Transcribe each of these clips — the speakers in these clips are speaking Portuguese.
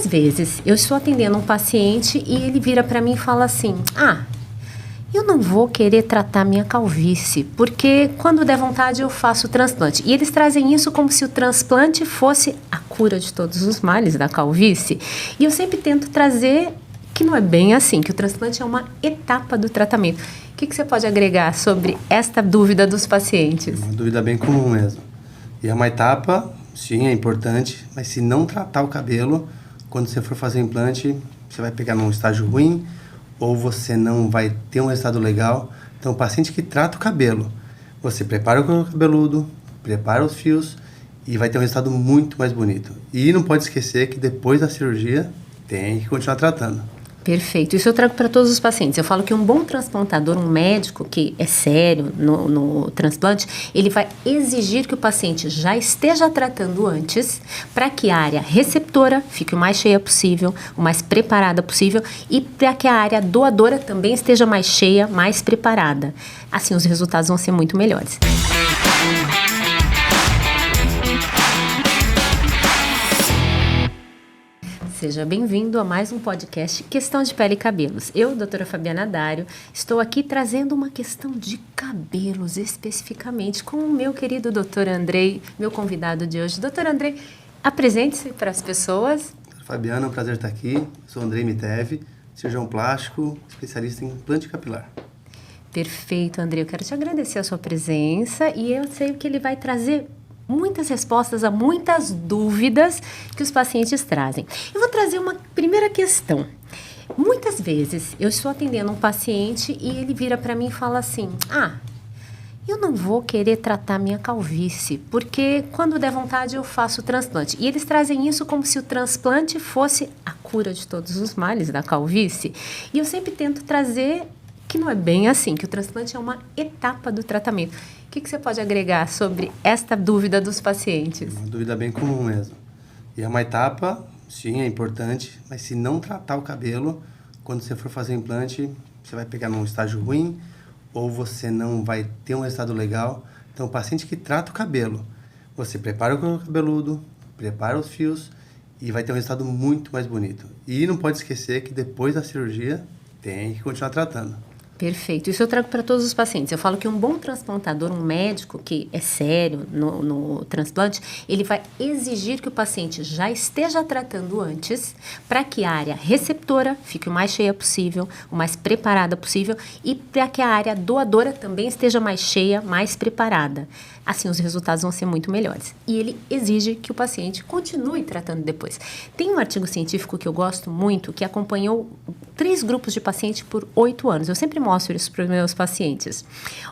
Muitas vezes eu estou atendendo um paciente e ele vira para mim e fala assim: eu não vou querer tratar minha calvície, porque quando der vontade eu faço o transplante. E eles trazem isso como se o transplante fosse a cura de todos os males da calvície. E eu sempre tento trazer que não é bem assim, que o transplante é uma etapa do tratamento. O que você pode agregar sobre esta dúvida dos pacientes? Uma dúvida bem comum mesmo. E é uma etapa, sim, é importante, mas se não tratar o cabelo, quando você for fazer o implante, você vai pegar num estágio ruim ou você não vai ter um resultado legal. Então, o paciente que trata o cabelo, você prepara o couro cabeludo, prepara os fios e vai ter um resultado muito mais bonito. E não pode esquecer que depois da cirurgia, tem que continuar tratando. Perfeito. Isso eu trago para todos os pacientes. Eu falo que um bom transplantador, um médico que é sério no transplante, ele vai exigir que o paciente já esteja tratando antes para que a área receptora fique o mais cheia possível, o mais preparada possível e para que a área doadora também esteja mais cheia, mais preparada. Assim, os resultados vão ser muito melhores. Seja bem-vindo a mais um podcast Questão de Pele e Cabelos. Eu, doutora Fabiana Dário, estou aqui trazendo uma questão de cabelos especificamente com o meu querido doutor Andrei, meu convidado de hoje. Doutor Andrei, apresente-se para as pessoas. Fabiana, é um prazer estar aqui. Sou Andrei Mitev, cirurgião plástico, especialista em implante capilar. Perfeito, Andrei. Eu quero te agradecer a sua presença e eu sei que ele vai trazer muitas respostas a muitas dúvidas que os pacientes trazem. Eu vou trazer uma primeira questão. Muitas vezes eu estou atendendo um paciente e ele vira para mim e fala assim: eu não vou querer tratar minha calvície, porque quando der vontade eu faço o transplante. E eles trazem isso como se o transplante fosse a cura de todos os males da calvície. E eu sempre tento trazer que não é bem assim, que o transplante é uma etapa do tratamento. O que você pode agregar sobre esta dúvida dos pacientes? Uma dúvida bem comum mesmo. E é uma etapa, sim, é importante, mas se não tratar o cabelo, quando você for fazer o implante, você vai pegar num estágio ruim ou você não vai ter um resultado legal. Então, o paciente que trata o cabelo, você prepara o couro cabeludo, prepara os fios e vai ter um resultado muito mais bonito. E não pode esquecer que depois da cirurgia, tem que continuar tratando. Perfeito. Isso eu trago para todos os pacientes. Eu falo que um bom transplantador, um médico que é sério no transplante, ele vai exigir que o paciente já esteja tratando antes para que a área receptora fique o mais cheia possível, o mais preparada possível e para que a área doadora também esteja mais cheia, mais preparada. Assim, os resultados vão ser muito melhores. E ele exige que o paciente continue tratando depois. Tem um artigo científico que eu gosto muito, que acompanhou 3 grupos de pacientes por 8 anos. Eu sempre mostro isso para os meus pacientes.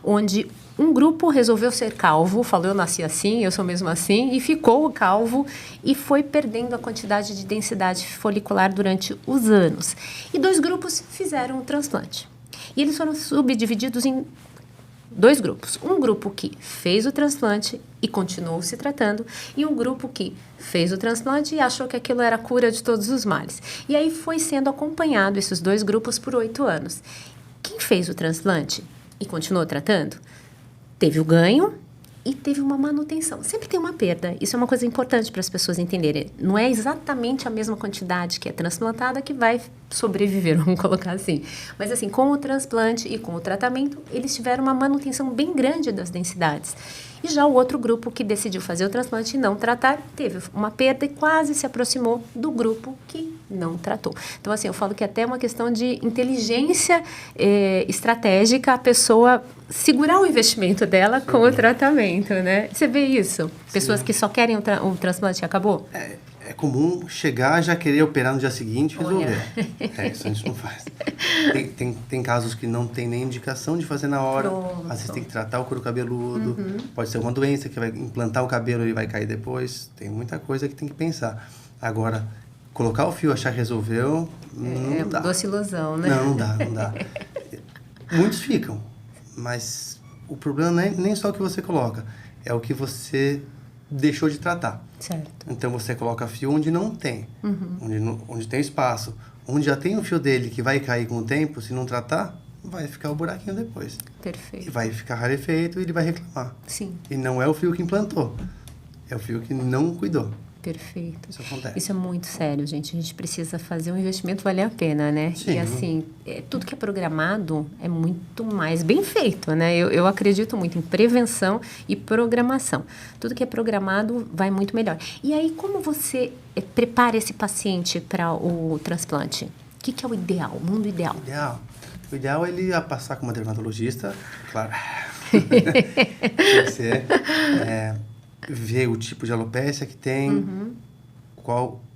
Onde um grupo resolveu ser calvo, falou: eu nasci assim, eu sou mesmo assim, e ficou calvo e foi perdendo a quantidade de densidade folicular durante os anos. E 2 grupos fizeram o transplante. E eles foram subdivididos em 2 grupos. Um grupo que fez o transplante e continuou se tratando e um grupo que fez o transplante e achou que aquilo era a cura de todos os males. E aí foi sendo acompanhado esses 2 grupos por 8 anos. Quem fez o transplante e continuou tratando, teve o ganho e teve uma manutenção. Sempre tem uma perda. Isso é uma coisa importante para as pessoas entenderem. Não é exatamente a mesma quantidade que é transplantada que vai sobreviver, vamos colocar assim. Mas assim, com o transplante e com o tratamento, eles tiveram uma manutenção bem grande das densidades. E já o outro grupo que decidiu fazer o transplante e não tratar, teve uma perda e quase se aproximou do grupo que não tratou. Então, assim, eu falo que até é uma questão de inteligência estratégica, a pessoa segurar o investimento dela com o tratamento, né? Você vê isso? Pessoas Sim. que só querem o transplante e acabou? É comum chegar, já querer operar no dia seguinte e resolver. Isso a gente não faz. Tem casos que não tem nem indicação de fazer na hora. Pronto. Às vezes tem que tratar o couro cabeludo. Pode ser uma doença que vai implantar o cabelo e vai cair depois. Tem muita coisa que tem que pensar. Agora, colocar o fio, achar que resolveu, não dá. Doce ilusão, né? Não dá. Muitos ficam, mas o problema não é nem só o que você coloca, é o que você deixou de tratar. Certo. Então você coloca fio onde não tem, onde tem espaço, onde já tem o fio dele que vai cair com o tempo, se não tratar, vai ficar o buraquinho depois. Perfeito. E vai ficar rarefeito e ele vai reclamar. Sim. E não é o fio que implantou, é o fio que não cuidou. Perfeito. Isso acontece. Isso é muito sério, gente. A gente precisa fazer um investimento valer a pena, né? Sim. E assim, tudo que é programado é muito mais bem feito, né? Eu acredito muito em prevenção e programação. Tudo que é programado vai muito melhor. E aí, como você prepara esse paciente para o transplante? O que é o ideal, o mundo ideal? O ideal é ele passar com uma dermatologista, claro. Tem que ser. Ver o tipo de alopécia que tem,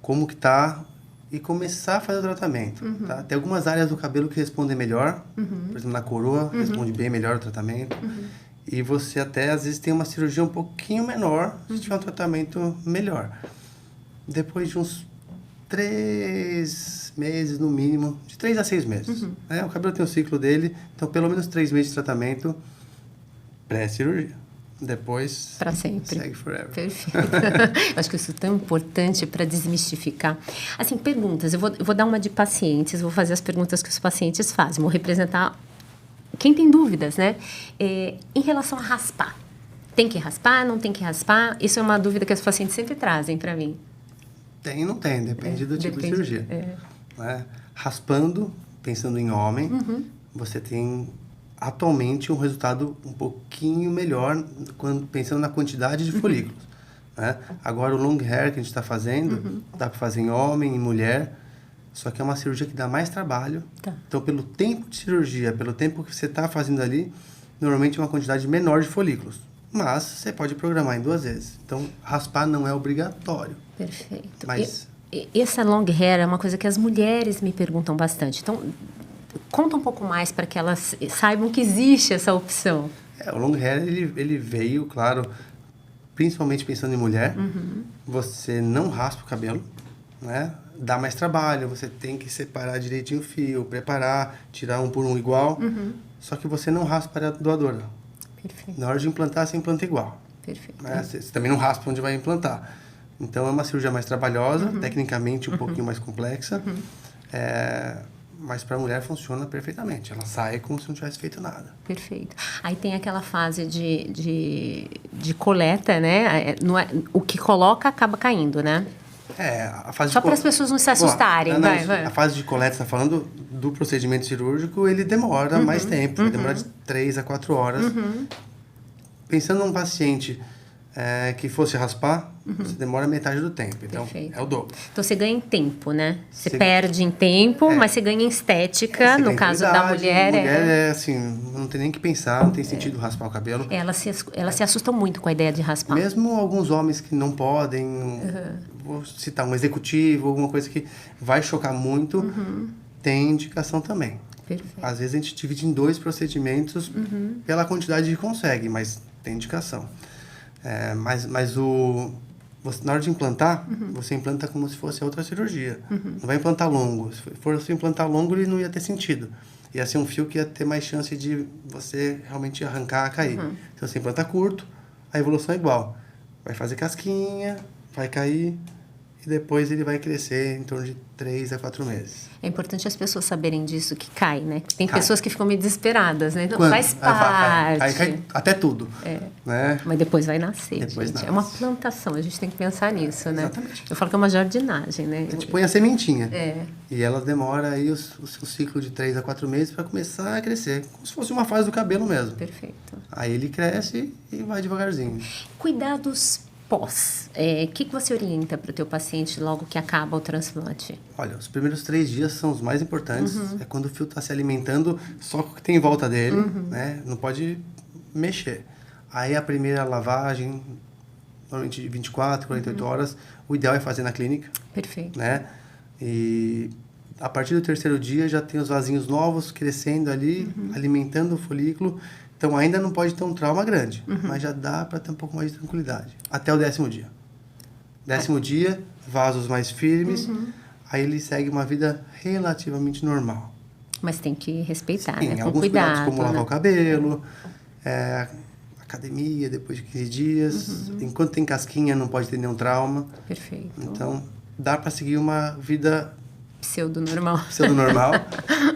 como que tá, e começar a fazer o tratamento. Tá? Tem algumas áreas do cabelo que respondem melhor, por exemplo, na coroa, responde bem melhor o tratamento. E você até, às vezes, tem uma cirurgia um pouquinho menor, se tiver um tratamento melhor. Depois de uns 3 meses, no mínimo, de 3 a 6 meses. Né? O cabelo tem o ciclo dele, então pelo menos 3 meses de tratamento pré-cirurgia. Depois, para sempre. Segue forever. Perfeito. Eu acho que isso é tão importante para desmistificar. Assim, perguntas. Eu vou dar uma de pacientes, vou fazer as perguntas que os pacientes fazem. Vou representar quem tem dúvidas, né? Em relação a raspar. Tem que raspar, não tem que raspar? Isso é uma dúvida que os pacientes sempre trazem para mim. Tem e não tem, depende do tipo de cirurgia. Né? Raspando, pensando em homem, você tem atualmente um resultado um pouquinho melhor pensando na quantidade de folículos. Né? Agora, o long hair que a gente está fazendo, dá para fazer em homem, em mulher, só que é uma cirurgia que dá mais trabalho. Tá. Então, pelo tempo de cirurgia, pelo tempo que você está fazendo ali, normalmente é uma quantidade menor de folículos. Mas você pode programar em 2 vezes. Então, raspar não é obrigatório. Perfeito. Mas essa long hair é uma coisa que as mulheres me perguntam bastante. Então, conta um pouco mais para que elas saibam que existe essa opção. O long hair, ele veio, claro, principalmente pensando em mulher. Você não raspa o cabelo, né? Dá mais trabalho, você tem que separar direitinho o fio, preparar, tirar um por um igual. Só que você não raspa a doadora. Perfeito. Na hora de implantar, você implanta igual. Perfeito. Né? Você também não raspa onde vai implantar. Então, é uma cirurgia mais trabalhosa, tecnicamente um pouquinho mais complexa. Mas para a mulher funciona perfeitamente. Ela sai como se não tivesse feito nada. Perfeito. Aí tem aquela fase de coleta, né? O que coloca acaba caindo, né? A fase Só para as pessoas não se assustarem. Vai. A fase de coleta, você está falando do procedimento cirúrgico, ele demora mais tempo. Ele demora de 3 a 4 horas. Pensando num paciente que fosse raspar, você demora metade do tempo. Então, Perfeito. é o dobro. Então, você ganha em tempo, né? Você perde em tempo, mas você ganha em estética. No caso da mulher... Mulher assim, não tem nem que pensar, não tem sentido raspar o cabelo. Elas se assustam muito com a ideia de raspar. Mesmo alguns homens que não podem, vou citar um executivo, alguma coisa que vai chocar muito, tem indicação também. Perfeito. Às vezes a gente divide em 2 procedimentos pela quantidade que consegue, mas tem indicação. Mas na hora de implantar, você implanta como se fosse outra cirurgia. Não vai implantar longo. Se fosse implantar longo, ele não ia ter sentido. Ia ser um fio que ia ter mais chance de você realmente arrancar, cair. Se você implanta curto, a evolução é igual. Vai fazer casquinha, vai cair e depois ele vai crescer em torno de 3 a 4 meses. É importante as pessoas saberem disso, que cai, né? Tem pessoas que ficam meio desesperadas, né? Então, faz Aí parte. cai até tudo. Né? Mas depois vai nascer, Depois gente. nasce. É uma plantação, a gente tem que pensar nisso, né? Exatamente. Eu falo que é uma jardinagem, né? A gente põe a sementinha. É. E ela demora aí o seu ciclo de 3 a 4 meses para começar a crescer. Como se fosse uma fase do cabelo mesmo. Perfeito. Aí ele cresce e vai devagarzinho. Cuidados pós. O que você orienta para o teu paciente logo que acaba o transplante? Olha, os primeiros 3 dias são os mais importantes. É quando o fio está se alimentando só com o que tem em volta dele, né? Não pode mexer. Aí a primeira lavagem, normalmente de 24, 48 horas, o ideal é fazer na clínica. Perfeito. Né? E a partir do 3º dia já tem os vasinhos novos crescendo ali, alimentando o folículo. Então ainda não pode ter um trauma grande, mas já dá para ter um pouco mais de tranquilidade. Até o 10º dia. 10º dia, vasos mais firmes, aí ele segue uma vida relativamente normal. Mas tem que respeitar, Sim, né? Com alguns cuidado, cuidados, como lavar né? o cabelo, academia depois de 15 dias. Enquanto tem casquinha, não pode ter nenhum trauma. Perfeito. Então, dá para seguir uma vida Pseudo-normal. pseudo-normal,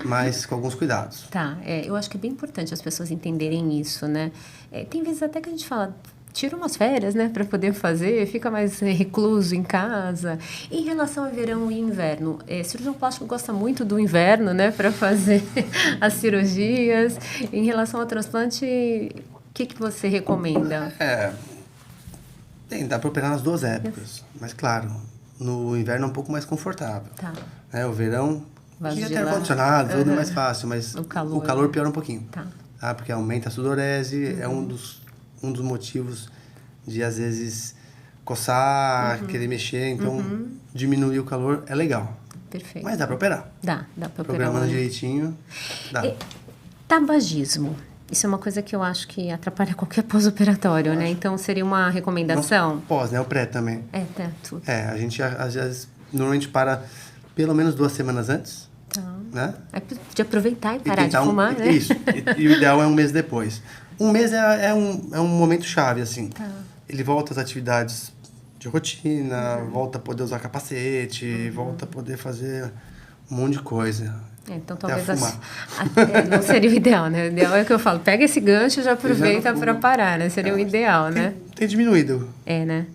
mas com alguns cuidados. Tá, eu acho que é bem importante as pessoas entenderem isso, né? Tem vezes até que a gente fala, tira umas férias, né, para poder fazer, fica mais recluso em casa. Em relação ao verão e inverno, cirurgião plástico gosta muito do inverno, né, para fazer as cirurgias. Em relação ao transplante, o que você recomenda? Dá para operar nas duas épocas, mas claro, no inverno é um pouco mais confortável. Tá. O verão, tinha até ar-condicionado, tudo mais fácil, mas o calor piora um pouquinho. Tá. Porque aumenta a sudorese, é um dos motivos de, às vezes, coçar, querer mexer. Então, diminuir o calor é legal. Perfeito. Mas dá para operar. Dá para operar. Programando direitinho, dá. Tabagismo. Isso é uma coisa que eu acho que atrapalha qualquer pós-operatório, né? Então, seria uma recomendação? Não pós, né? O pré também. Tudo. A gente, às vezes, normalmente para pelo menos 2 semanas antes. Né? De aproveitar e parar de fumar, né? Isso. E o ideal é 1 mês depois. 1 mês é um momento chave, assim. Ele volta às atividades de rotina, volta a poder usar capacete, volta a poder fazer um monte de coisa. Então, talvez não seria o ideal, né? O ideal é que eu falo, pega esse gancho e já aproveita para parar, né? Seria o ideal, né? Tem diminuído. Né?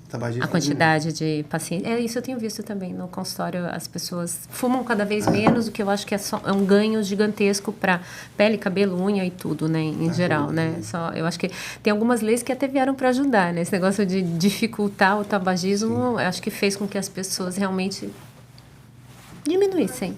A quantidade de pacientes. Isso eu tenho visto também no consultório. As pessoas fumam cada vez menos, o que eu acho que é um ganho gigantesco para pele, cabelo, unha e tudo, né? Em geral, né? Eu acho que tem algumas leis que até vieram para ajudar, né? Esse negócio de dificultar o tabagismo, eu acho que fez com que as pessoas realmente diminuíssem.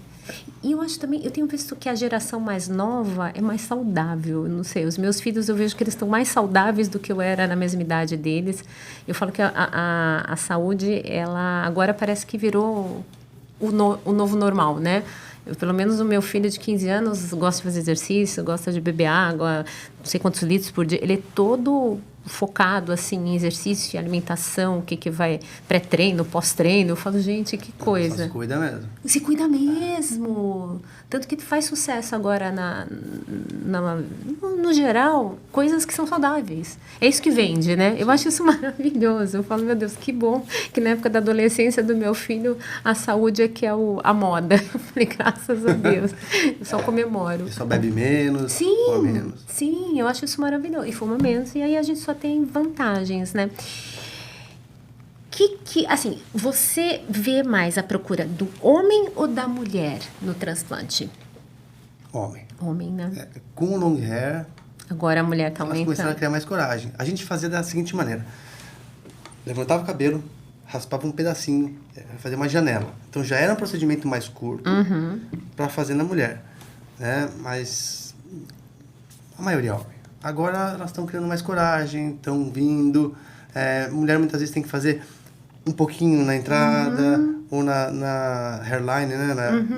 E eu acho também, eu tenho visto que a geração mais nova é mais saudável. Eu não sei, os meus filhos eu vejo que eles estão mais saudáveis do que eu era na mesma idade deles. Eu falo que a saúde, ela agora parece que virou o novo normal, né? Pelo menos o meu filho de 15 anos gosta de fazer exercício, gosta de beber água, não sei quantos litros por dia. Ele é todo focado, assim, em exercício e alimentação, o que vai pré-treino, pós-treino. Eu falo, gente, que coisa. Se cuida mesmo. Se cuida mesmo. Tanto que faz sucesso agora no geral, coisas que são saudáveis. É isso que vende, né? Eu acho isso maravilhoso. Eu falo, meu Deus, que bom que na época da adolescência do meu filho, a saúde é que é a moda. Eu falei, graças a Deus. Eu só comemoro. Ele só bebe menos, fuma menos. Sim, eu acho isso maravilhoso. E fuma menos, e aí a gente só tem vantagens, né? Assim, você vê mais a procura do homem ou da mulher no transplante? Homem. Homem, né? Com o long hair... Agora a mulher tá aumentando. Elas começaram a criar mais coragem. A gente fazia da seguinte maneira. Levantava o cabelo, raspava um pedacinho, fazia uma janela. Então, já era um procedimento mais curto para fazer na mulher. Né? Mas a maioria é homem. Agora, elas estão criando mais coragem, estão vindo. Mulher, muitas vezes, tem que fazer um pouquinho na entrada ou na hairline, né?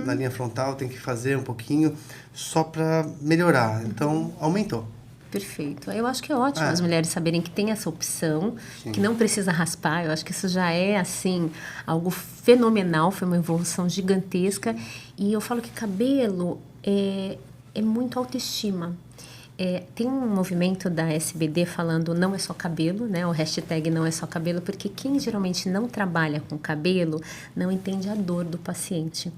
Na linha frontal, tem que fazer um pouquinho só para melhorar. Então, aumentou. Perfeito. Eu acho que é ótimo as mulheres saberem que tem essa opção, que não precisa raspar. Eu acho que isso já é, assim, algo fenomenal, foi uma evolução gigantesca. E eu falo que cabelo é muito autoestima. Tem um movimento da SBD falando não é só cabelo, né? O hashtag não é só cabelo, porque quem geralmente não trabalha com cabelo não entende a dor do paciente.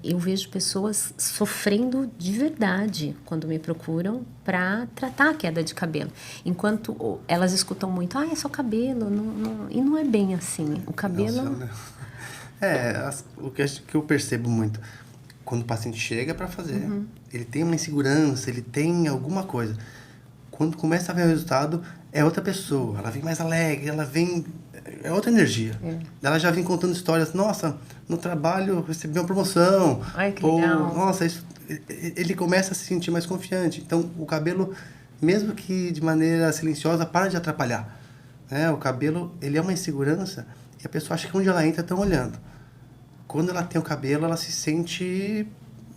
Eu vejo pessoas sofrendo de verdade quando me procuram para tratar a queda de cabelo. Enquanto elas escutam muito, é só cabelo, e não é bem assim. O cabelo... O que eu percebo muito, quando o paciente chega para fazer, ele tem uma insegurança, ele tem alguma coisa. Quando começa a ver o resultado, é outra pessoa. Ela vem mais alegre, ela vem... É outra energia. Ela já vem contando histórias. Nossa, no trabalho eu recebi uma promoção. Ai, que legal. Nossa, ele começa a se sentir mais confiante. Então, o cabelo, mesmo que de maneira silenciosa, para de atrapalhar. O cabelo, ele é uma insegurança e a pessoa acha que onde ela entra estão olhando. Quando ela tem o cabelo, ela se sente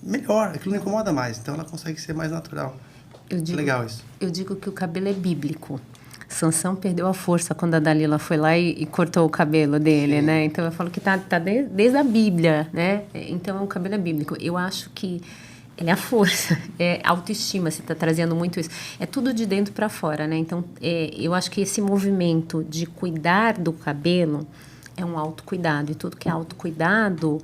melhor. Aquilo não incomoda mais. Então, ela consegue ser mais natural. Legal isso. Eu digo que o cabelo é bíblico. Sansão perdeu a força quando a Dalila foi lá e cortou o cabelo dele, né? Então, eu falo que tá desde a Bíblia, né? Então, o cabelo é bíblico. Eu acho que ele é a força, é autoestima, você está trazendo muito isso. É tudo de dentro para fora, né? Então, eu acho que esse movimento de cuidar do cabelo é um autocuidado. E tudo que é autocuidado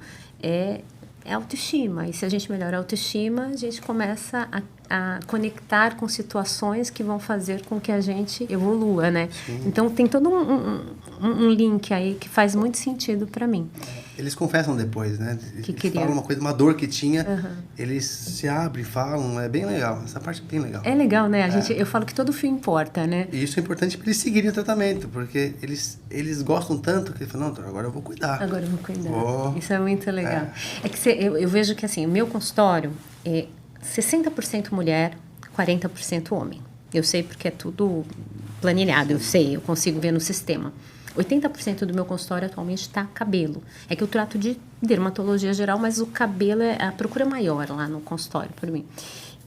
é autoestima. E se a gente melhora a autoestima, a gente começa a conectar com situações que vão fazer com que a gente evolua, né? Sim. Então, tem todo um link aí que faz muito sentido para mim. Eles confessam depois, né? Eles falam uma coisa, uma dor que tinha, eles se abrem, falam, é bem legal. Essa parte é bem legal. É legal, né? Eu falo que todo fio importa, né? E isso é importante para eles seguirem o tratamento, porque eles gostam tanto que eles falam, não, agora eu vou cuidar. Agora eu vou cuidar. Isso é muito legal. É que eu vejo que, assim, o meu consultório é 60% mulher, 40% homem. Eu sei porque é tudo planilhado, eu consigo ver no sistema. 80% do meu consultório atualmente está cabelo. É que eu trato de dermatologia geral, mas o cabelo é a procura maior lá no consultório por mim.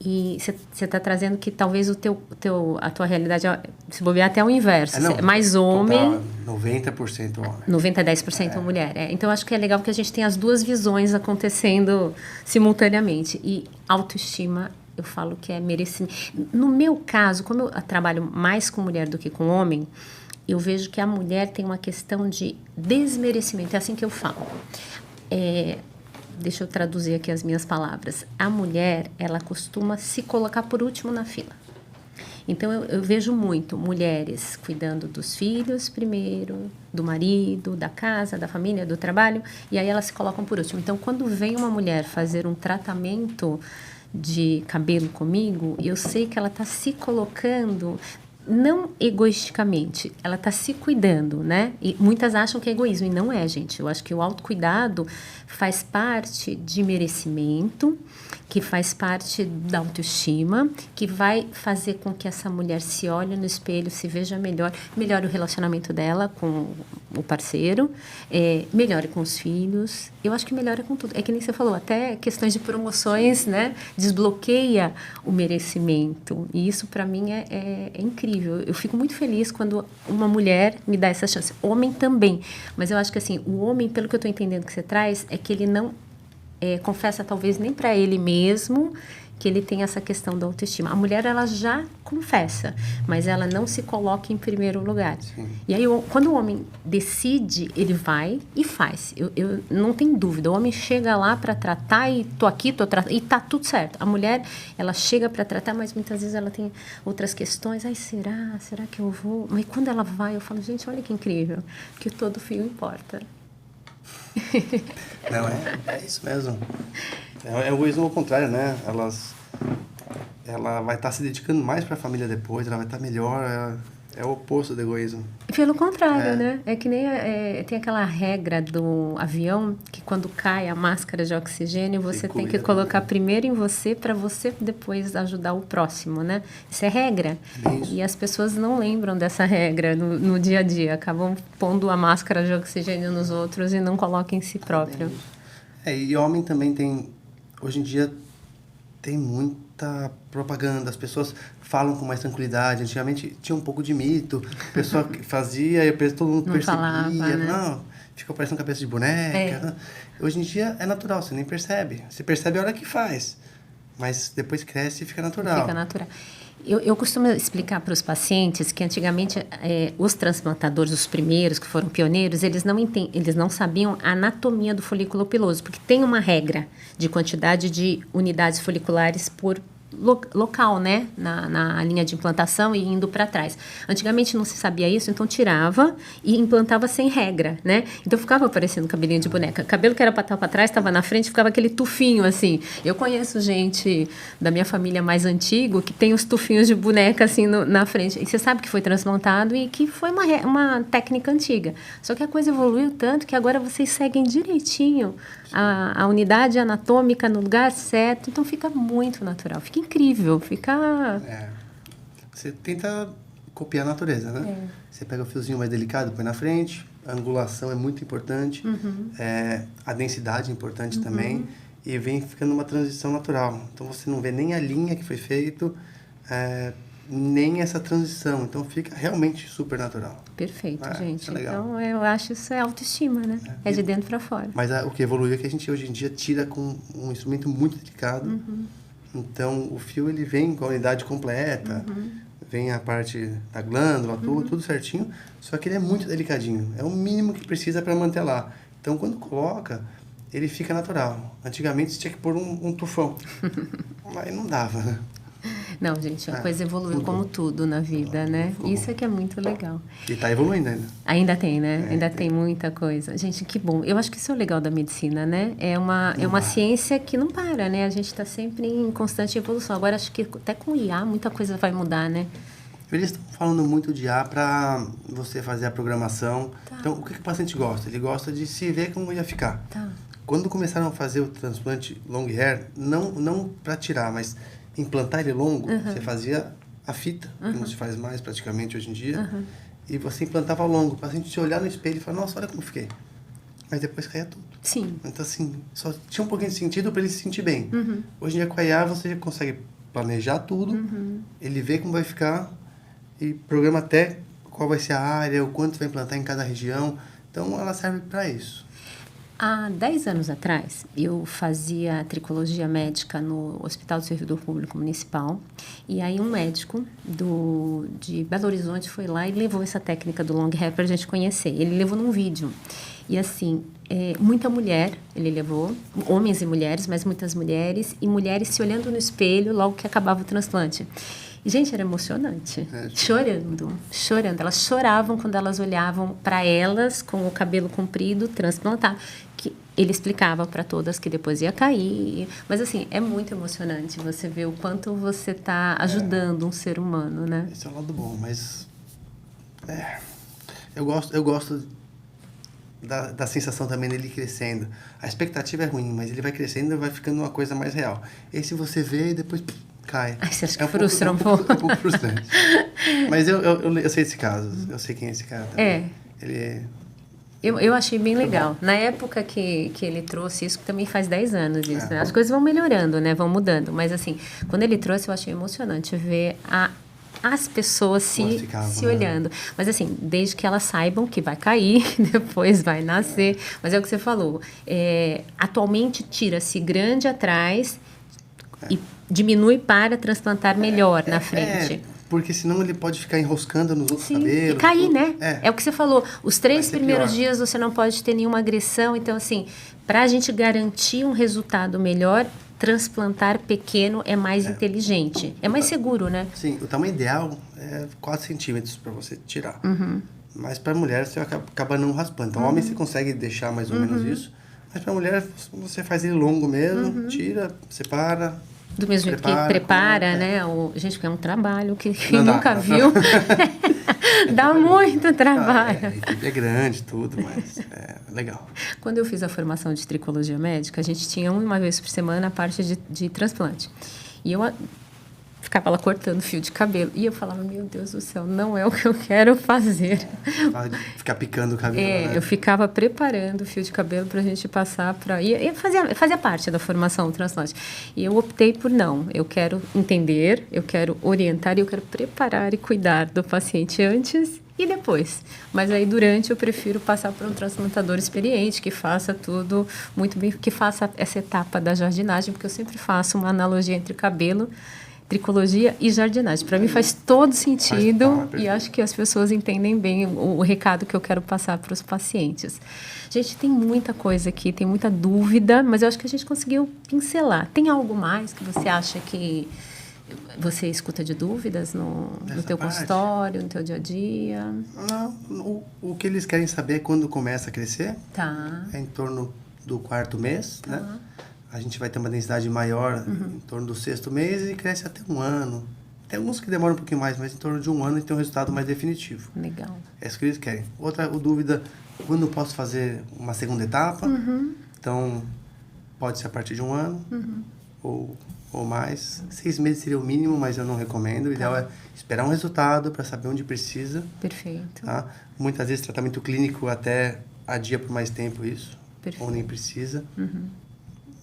E você está trazendo que talvez a tua realidade, se bobear até o inverso, mais homem... 90% homem. 90-10% mulher. Então, acho que é legal porque a gente tem as duas visões acontecendo simultaneamente. E autoestima, eu falo que é merecimento. No meu caso, como eu trabalho mais com mulher do que com homem, eu vejo que a mulher tem uma questão de desmerecimento. É assim que eu falo. Deixa eu traduzir aqui as minhas palavras. A mulher, ela costuma se colocar por último na fila. Então, eu vejo muito mulheres cuidando dos filhos primeiro, do marido, da casa, da família, do trabalho, e aí elas se colocam por último. Então, quando vem uma mulher fazer um tratamento de cabelo comigo, eu sei que ela está se colocando... não egoisticamente, ela está se cuidando, né? E muitas acham que é egoísmo, e não é, gente. Eu acho que o autocuidado faz parte de merecimento, que faz parte da autoestima, que vai fazer com que essa mulher se olhe no espelho, se veja melhor, melhore o relacionamento dela com o parceiro, melhore com os filhos. Eu acho que melhora com tudo. É que nem você falou, até questões de promoções, né? Desbloqueia o merecimento. E isso, para mim, é incrível. Eu fico muito feliz quando uma mulher me dá essa chance. Homem também. Mas eu acho que, assim, o homem, pelo que eu estou entendendo que você traz, é que ele não confessa, talvez, nem para ele mesmo que ele tem essa questão da autoestima. A mulher, ela já confessa, mas ela não se coloca em primeiro lugar. Sim. E aí, quando o homem decide, ele vai e faz. Eu não tenho dúvida. O homem chega lá para tratar e tô tratando, e tá tudo certo. A mulher, ela chega para tratar, mas muitas vezes ela tem outras questões. Ai, será que eu vou? Mas quando ela vai, eu falo, gente, olha que incrível, que todo fio importa. Não, é isso mesmo. É o egoísmo ao contrário, né? Ela vai estar se dedicando mais para a família depois, ela vai estar melhor. É o oposto do egoísmo. Pelo contrário, né? É que nem tem aquela regra do avião que quando cai a máscara de oxigênio, você tem que colocar primeiro em você para você depois ajudar o próximo, né? Isso é regra. Isso. E as pessoas não lembram dessa regra no dia a dia. Acabam pondo a máscara de oxigênio nos outros e não colocam em si próprio. E homem também tem... Hoje em dia tem muita propaganda, as pessoas falam com mais tranquilidade. Antigamente tinha um pouco de mito, a pessoa fazia e todo mundo percebia. Falava, né? Não, fica parecendo cabeça de boneca. Hoje em dia é natural, você nem percebe. Você percebe a hora que faz, mas depois cresce e fica natural. Fica natural. Eu costumo explicar para os pacientes que antigamente os transplantadores, os primeiros que foram pioneiros, eles não sabiam a anatomia do folículo piloso, porque tem uma regra de quantidade de unidades foliculares por local, né, na linha de implantação e indo para trás. Antigamente não se sabia isso, então tirava e implantava sem regra, né? Então ficava parecendo cabelinho de boneca. Cabelo que era para estar para trás estava na frente, ficava aquele tufinho assim. Eu conheço gente da minha família mais antigo que tem os tufinhos de boneca assim na frente. E você sabe que foi transplantado e que foi uma técnica antiga. Só que a coisa evoluiu tanto que agora vocês seguem direitinho a unidade anatômica no lugar certo, então fica muito natural, fica incrível, fica... Você tenta copiar a natureza, né? Você pega o fiozinho mais delicado, põe na frente, a angulação é muito importante, a densidade é importante também, e vem ficando uma transição natural. Então você não vê nem a linha que foi feito, nem essa transição, então fica realmente super natural. Perfeito, gente. Isso é legal. Então, eu acho isso é autoestima, né? É de dentro para fora. Mas o que evoluiu é que a gente hoje em dia tira com um instrumento muito delicado. Então, o fio ele vem com a unidade completa, vem a parte da glândula, tudo certinho, só que ele é muito delicadinho. É o mínimo que precisa para manter lá. Então, quando coloca, ele fica natural. Antigamente você tinha que pôr um tufão. Mas não dava, né? Não, gente, a coisa evoluiu como tudo na vida, né? Isso é que é muito legal. E tá evoluindo ainda. Ainda tem, né? Ainda tem muita coisa. Gente, que bom. Eu acho que isso é o legal da medicina, né? É uma ciência que não para, né? A gente está sempre em constante evolução. Agora, acho que até com o IA, muita coisa vai mudar, né? Eles estão falando muito de IA para você fazer a programação. Tá. Então, o que o paciente gosta? Ele gosta de se ver como ia ficar. Tá. Quando começaram a fazer o transplante long hair, não para tirar, mas implantar ele longo, você fazia a fita, que não se faz mais praticamente hoje em dia, e você implantava longo. O paciente se olhar no espelho e falar, nossa, olha como fiquei. Mas depois caía tudo. Sim. Então, assim, só tinha um pouquinho de sentido para ele se sentir bem. Hoje em dia, com a IA, você já consegue planejar tudo, ele vê como vai ficar e programa até qual vai ser a área, o quanto vai implantar em cada região. Então, ela serve para isso. Há 10 anos atrás, eu fazia tricologia médica no Hospital do Servidor Público Municipal. E aí um médico de Belo Horizonte foi lá e levou essa técnica do long hair para a gente conhecer. Ele levou num vídeo. E assim, muita mulher, ele levou, homens e mulheres, mas muitas mulheres, e mulheres se olhando no espelho logo que acabava o transplante. E, gente, era emocionante. Chorando. Elas choravam quando elas olhavam para elas com o cabelo comprido, transplantado. Que ele explicava para todas que depois ia cair. Mas, assim, é muito emocionante você ver o quanto você está ajudando um ser humano, né? Esse é o lado bom, mas... Eu gosto da sensação também dele crescendo. A expectativa é ruim, mas ele vai crescendo e vai ficando uma coisa mais real. Esse você vê e depois... cai. Ai, você acha que frustra um pouco? É um pouco frustrante. Mas eu sei desse caso. Eu sei quem é esse cara também. Ele Eu achei bem legal. Na época que ele trouxe isso, que também faz 10 anos isso, né? As coisas vão melhorando, né? Vão mudando. Mas, assim, quando ele trouxe, eu achei emocionante ver as pessoas se olhando. Mas, assim, desde que elas saibam que vai cair, depois vai nascer. Mas é o que você falou. Atualmente, tira-se grande atrás e diminui para transplantar melhor na frente. Porque senão ele pode ficar enroscando nos outros cabelos. E cair, né? É o que você falou. Os 3 primeiros pior. dias você não pode ter nenhuma agressão. Então, assim, para a gente garantir um resultado melhor, transplantar pequeno é mais inteligente. É mais seguro, né? Sim, o tamanho ideal é 4 centímetros para você tirar. Mas para mulher você acaba não raspando. Então, homem você consegue deixar mais ou menos isso. Mas para mulher você faz ele longo mesmo, tira, separa. Do mesmo jeito que prepara, né? Gente, porque é um trabalho que quem nunca viu. Dá muito trabalho. É grande, tudo, mas é legal. Quando eu fiz a formação de tricologia médica, a gente tinha uma vez por semana a parte de transplante. E eu ficava lá cortando fio de cabelo. E eu falava, meu Deus do céu, não é o que eu quero fazer. Ficar picando o cabelo, né? Eu ficava preparando o fio de cabelo para a gente passar para... E fazia parte da formação do transplante. E eu optei por não. Eu quero entender, eu quero orientar e eu quero preparar e cuidar do paciente antes e depois. Mas aí, durante, eu prefiro passar por um transplantador experiente, que faça tudo muito bem, que faça essa etapa da jardinagem, porque eu sempre faço uma analogia entre cabelo, tricologia e jardinagem. Para mim faz todo sentido e acho que as pessoas entendem bem o recado que eu quero passar para os pacientes. Gente, tem muita coisa aqui, tem muita dúvida, mas eu acho que a gente conseguiu pincelar. Tem algo mais que você acha que você escuta de dúvidas no teu consultório, no teu dia a dia? Não, o que eles querem saber é quando começa a crescer. Tá. É em torno do 4º mês, né? A gente vai ter uma densidade maior em torno do 6º mês e cresce até 1 ano. Tem alguns que demoram um pouquinho mais, mas em torno de 1 ano e tem um resultado mais definitivo. Legal. É isso que eles querem. Outra dúvida, quando eu posso fazer uma segunda etapa? Então, pode ser a partir de 1 ano ou mais. 6 meses seria o mínimo, mas eu não recomendo. O ideal é esperar um resultado para saber onde precisa. Perfeito. Tá? Muitas vezes, tratamento clínico até adia por mais tempo isso. Perfeito. Ou nem precisa.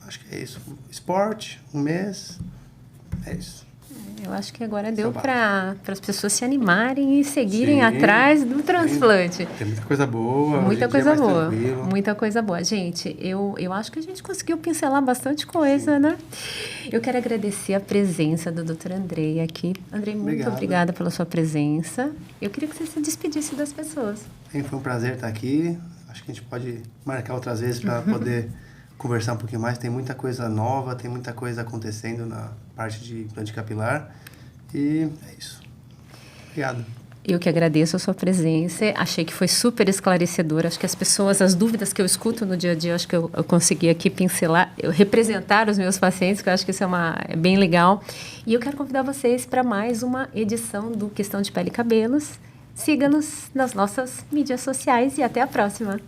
Acho que é isso. Esporte, 1 mês, é isso. Eu acho que agora deu para as pessoas se animarem e seguirem atrás do transplante. Tem muita coisa boa. Muita coisa boa. Muita coisa boa. Gente, eu acho que a gente conseguiu pincelar bastante coisa, né? Eu quero agradecer a presença do Dr. Andrei aqui. Andrei, muito obrigada pela sua presença. Eu queria que você se despedisse das pessoas. Foi um prazer estar aqui. Acho que a gente pode marcar outras vezes para poder conversar um pouquinho mais. Tem muita coisa nova, tem muita coisa acontecendo na parte de implante capilar. E é isso. Obrigado. Eu que agradeço a sua presença, achei que foi super esclarecedor, acho que as dúvidas que eu escuto no dia a dia, acho que eu consegui aqui pincelar, representar os meus pacientes, que eu acho que isso é bem legal. E eu quero convidar vocês para mais uma edição do Questão de Pele e Cabelos. Siga-nos nas nossas mídias sociais e até a próxima.